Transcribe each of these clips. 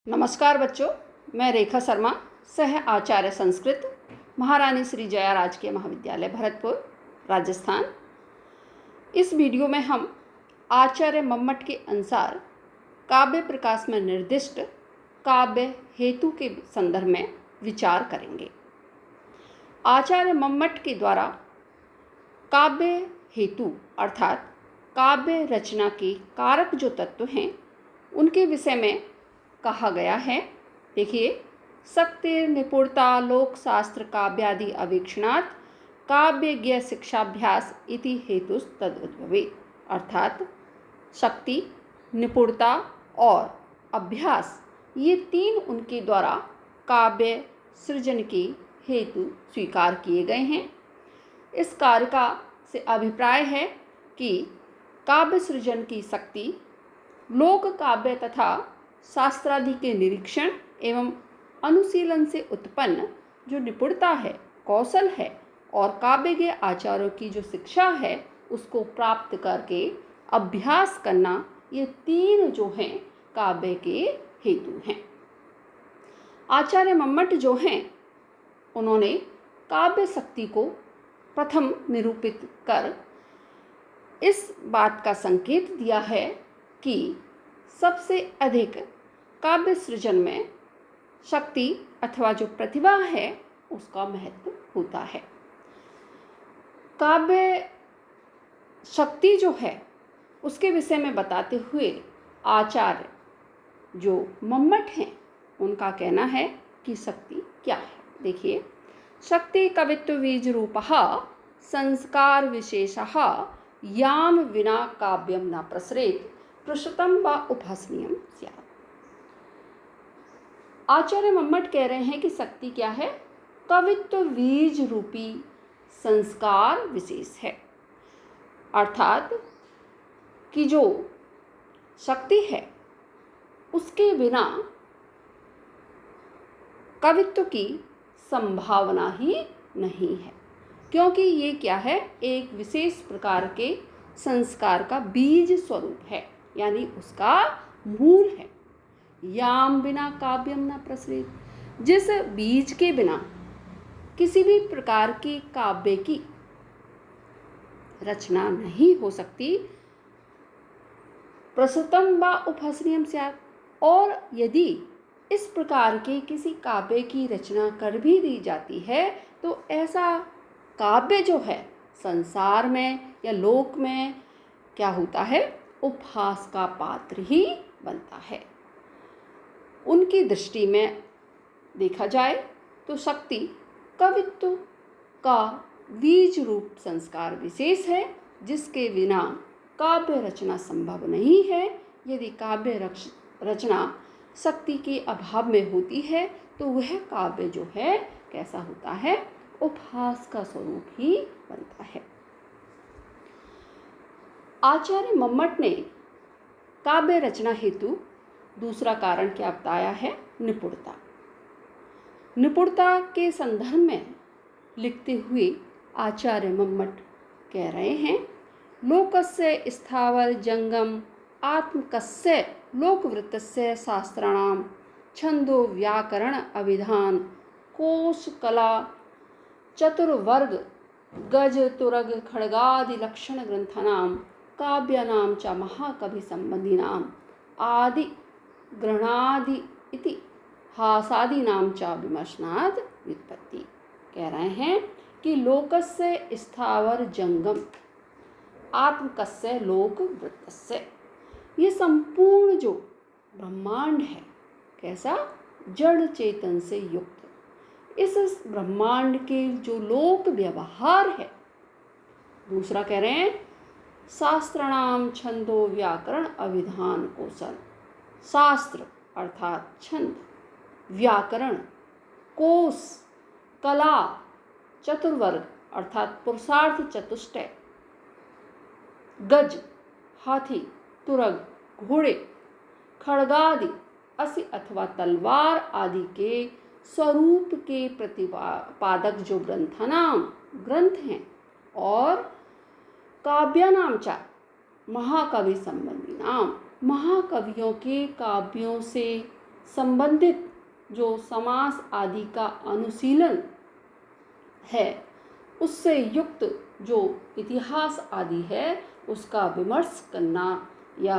नमस्कार बच्चों, मैं रेखा शर्मा, सह आचार्य संस्कृत, महारानी श्री जया राजकीय महाविद्यालय भरतपुर, राजस्थान। इस वीडियो में हम आचार्य मम्मट के अनुसार काव्य प्रकाश में निर्दिष्ट काव्य हेतु के संदर्भ में विचार करेंगे। आचार्य मम्मट के द्वारा काव्य हेतु अर्थात काव्य रचना के कारक जो तत्व हैं उनके विषय में कहा गया है। देखिए, शक्तिर निपुणता लोक शास्त्र काव्यादि अवेक्षणात् काव्यज्ञ शिक्षाभ्यास इति हेतु तदुद्भवे। अर्थात शक्ति, निपुणता और अभ्यास, ये तीन उनके द्वारा काव्य सृजन के हेतु स्वीकार किए गए हैं। इस कार्य का से अभिप्राय है कि काव्य सृजन की शक्ति लोक काव्य तथा शास्त्रादि के निरीक्षण एवं अनुशीलन से उत्पन्न जो निपुणता है, कौशल है और काव्य के आचार्यों की जो शिक्षा है उसको प्राप्त करके अभ्यास करना, ये तीन जो हैं काव्य के हेतु हैं। आचार्य मम्मट जो हैं उन्होंने काव्य शक्ति को प्रथम निरूपित कर इस बात का संकेत दिया है कि सबसे अधिक काव्य सृजन में शक्ति अथवा जो प्रतिभा है उसका महत्व होता है। काव्य शक्ति जो है उसके विषय में बताते हुए आचार्य जो मम्मट हैं उनका कहना है कि शक्ति क्या है। देखिए, शक्ति कवित्व बीज रूपः संस्कार विशेषः याम विना काव्यम न प्रसरेत प्रसुतम व उपहसनीयम स्यात्। आचार्य मम्मट कह रहे हैं कि शक्ति क्या है? कवित्व बीज रूपी संस्कार विशेष है। अर्थात कि जो शक्ति है उसके बिना कवित्व की संभावना ही नहीं है, क्योंकि ये क्या है, एक विशेष प्रकार के संस्कार का बीज स्वरूप है, यानी उसका मूल है। याम बिना काव्यम न प्रसरेत, जिस बीज के बिना किसी भी प्रकार की काव्य की रचना नहीं हो सकती, प्रसुतम व उपहसनीयम स्यात्, और यदि इस प्रकार के किसी काव्य की रचना कर भी दी जाती है तो ऐसा काव्य जो है संसार में या लोक में क्या होता है, उपहास का पात्र ही बनता है। उनकी दृष्टि में देखा जाए तो शक्ति कवित्व का बीज रूप संस्कार विशेष है, जिसके बिना काव्य रचना संभव नहीं है। यदि काव्य रचना शक्ति के अभाव में होती है तो वह काव्य जो है कैसा होता है, उपहास का स्वरूप ही बनता है। आचार्य मम्मट ने काव्य रचना हेतु दूसरा कारण क्या बताया है, निपुणता। निपुणता के संदर्भ में लिखते हुए आचार्य मम्मट कह रहे हैं, लोकस्य स्थावर जंगम आत्मकस्य लोकवृत्तस्य शास्त्राणाम छंदो व्याकरण अभिधान कोश कला चतुर्वर्ग गज तुरग खड्गादि लक्षण ग्रंथानाम काव्यानाम च महाकवि संबंधिनाम आदि ग्रहणादि इति हासादीनाम च विमर्शनाद व्युत्पत्ति। कह रहे हैं कि लोकस्य स्थावर जंगम आत्मकस्य लोक वृत्तस्य, ये संपूर्ण जो ब्रह्मांड है कैसा, जड़ चेतन से युक्त, इस ब्रह्मांड के जो लोक व्यवहार है। दूसरा कह रहे हैं शास्त्राणाम छंदो व्याकरण अभिधान कौशल, शास्त्र अर्थात छंद, व्याकरण, कोश, कला, चतुर्वर्ग अर्थात पुरुषार्थ चतुष्टय, गज हाथी, तुरग घोड़े, खड्गादि असी अथवा तलवार आदि के स्वरूप के प्रतिपादक जो ग्रंथानाम ग्रंथ हैं, और काव्यानाम च महाकवि संबंधी नाम, महाकवियों के काव्यों से संबंधित जो समास आदि का अनुशीलन है उससे युक्त जो इतिहास आदि है उसका विमर्श करना या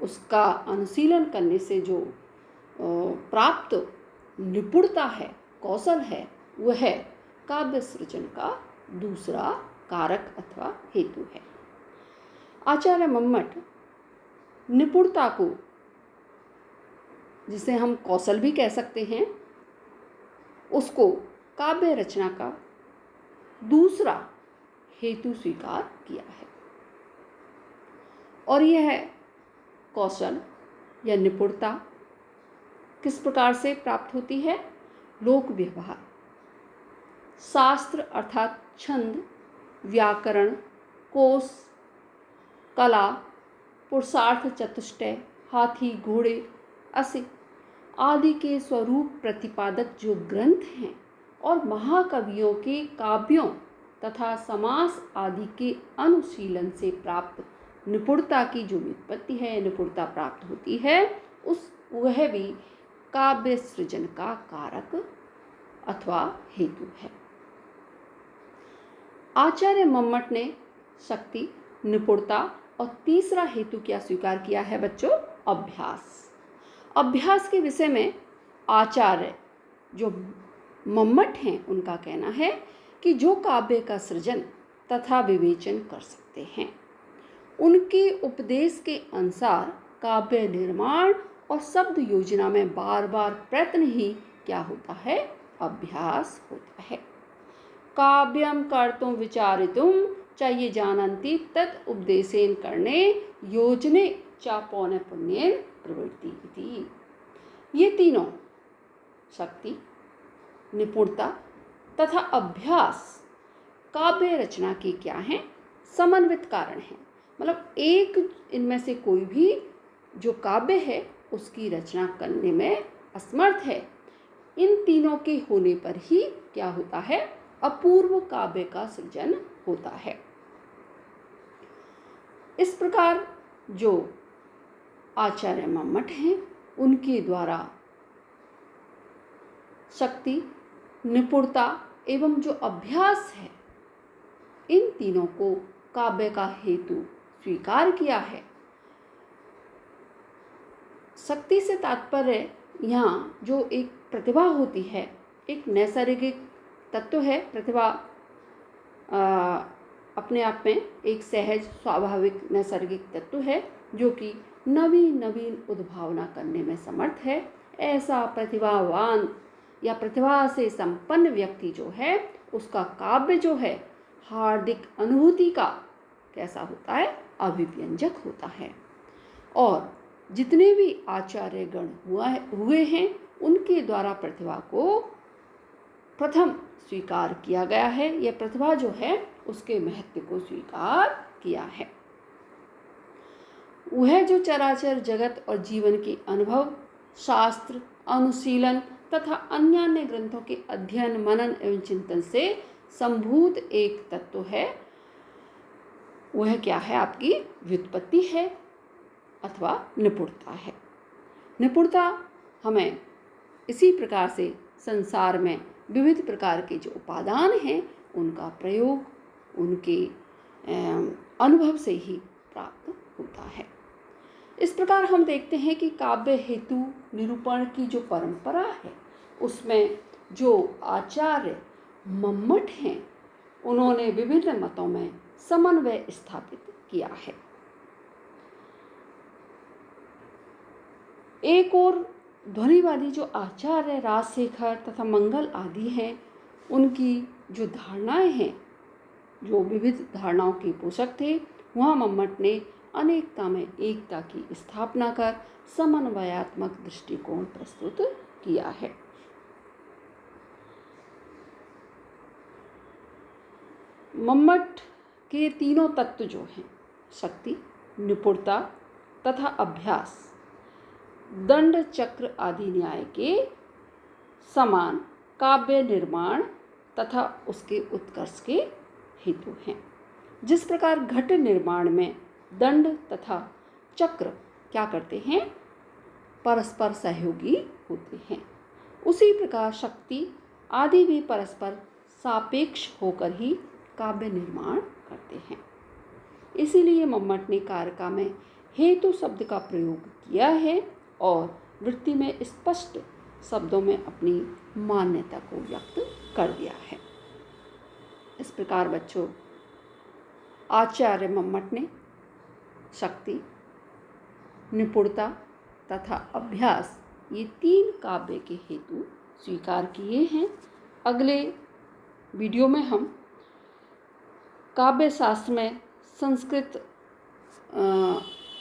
उसका अनुशीलन करने से जो प्राप्त निपुणता है, कौशल है, वह काव्य सृजन का दूसरा कारक अथवा हेतु है। आचार्य मम्मट निपुणता को, जिसे हम कौशल भी कह सकते हैं, उसको काव्य रचना का दूसरा हेतु स्वीकार किया है। और यह कौशल या निपुणता किस प्रकार से प्राप्त होती है? लोक व्यवहार, शास्त्र अर्थात छंद, व्याकरण, कोश, कला, पुरुषार्थ चतुष्टय, हाथी, घोड़े, अश्व आदि के स्वरूप प्रतिपादक जो ग्रंथ हैं और महाकवियों के काव्यों तथा समास आदि के अनुशीलन से प्राप्त निपुणता की जो व्युत्पत्ति है, निपुणता प्राप्त होती है, वह भी काव्य सृजन का कारक अथवा हेतु है। आचार्य मम्मट ने शक्ति, निपुणता और तीसरा हेतु क्या स्वीकार किया है बच्चों? अभ्यास। अभ्यास के विषय में आचार्य जो मम्मट हैं उनका कहना है कि जो काव्य का सृजन तथा विवेचन कर सकते हैं, उनके उपदेश के अनुसार काव्य निर्माण और शब्द योजना में बार बार प्रयत्न ही क्या होता है? अभ्यास होता है। काव्यम कर्तुम विचारितुम चाहिए जानन्ति तत् उपदेशेन करने योजने चा पौने पुण्येन प्रवृत्ति इति। ये तीनों शक्ति, निपुणता तथा अभ्यास काव्य रचना के क्या हैं? समन्वित कारण हैं। मतलब एक इनमें से कोई भी जो काव्य है उसकी रचना करने में असमर्थ है। इन तीनों के होने पर ही क्या होता है? अपूर्व काव्य का सृजन होता है। इस प्रकार जो आचार्य मम्मट हैं उनके द्वारा शक्ति, निपुणता एवं जो अभ्यास है, इन तीनों को काव्य का हेतु स्वीकार किया है। शक्ति से तात्पर्य यहाँ जो एक प्रतिभा होती है, एक नैसर्गिक तत्व है। प्रतिभा अपने आप में एक सहज, स्वाभाविक, नैसर्गिक तत्व है जो कि नवीन नवीन उद्भावना करने में समर्थ है। ऐसा प्रतिभावान या प्रतिभा से संपन्न व्यक्ति जो है उसका काव्य जो है हार्दिक अनुभूति का कैसा होता है? अभिव्यंजक होता है। और जितने भी आचार्यगण हुए हैं उनके द्वारा प्रतिभा को प्रथम स्वीकार किया गया है। यह प्रतिभा जो है उसके महत्व को स्वीकार किया है। वह जो चराचर जगत और जीवन के अनुभव, शास्त्र, अनुशीलन तथा अन्य ग्रंथों के अध्ययन, मनन एवं चिंतन से संभूत एक तत्व है, वह क्या है? आपकी व्युत्पत्ति है अथवा निपुणता है। निपुणता हमें इसी प्रकार से संसार में विविध प्रकार के जो उपादान हैं उनका प्रयोग उनके अनुभव से ही प्राप्त होता है। इस प्रकार हम देखते हैं कि काव्य हेतु निरूपण की जो परंपरा है उसमें जो आचार्य मम्मट हैं उन्होंने विभिन्न मतों में समन्वय स्थापित किया है। एक और ध्वनिवादी जो आचार्य राजशेखर तथा मंगल आदि हैं, उनकी जो धारणाएं हैं, जो विविध धारणाओं के पोषक थे, वहाँ मम्मट ने अनेकता में एकता की स्थापना कर समन्वयात्मक दृष्टिकोण प्रस्तुत किया है। मम्मट के तीनों तत्व जो हैं, शक्ति, निपुणता तथा अभ्यास, दंड चक्र आदि न्याय के समान काव्य निर्माण तथा उसके उत्कर्ष के हेतु हैं। जिस प्रकार घट निर्माण में दंड तथा चक्र क्या करते हैं? परस्पर सहयोगी होते हैं। उसी प्रकार शक्ति आदि भी परस्पर सापेक्ष होकर ही काव्य निर्माण करते हैं। इसीलिए मम्मट ने कारका में हेतु शब्द का प्रयोग किया है और वृत्ति में स्पष्ट शब्दों में अपनी मान्यता को व्यक्त कर दिया है। इस प्रकार बच्चों, आचार्य मम्मट ने शक्ति, निपुणता तथा अभ्यास ये 3 काव्य के हेतु स्वीकार किए हैं। अगले वीडियो में हम काव्य शास्त्र में संस्कृत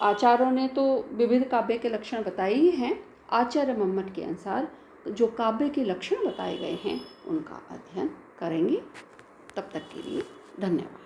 आचार्यों ने तो विविध काव्य के लक्षण बताए ही हैं। आचार्य मम्मट के अनुसार जो काव्य के लक्षण बताए गए हैं उनका अध्ययन करेंगे। तब तक के लिए धन्यवाद।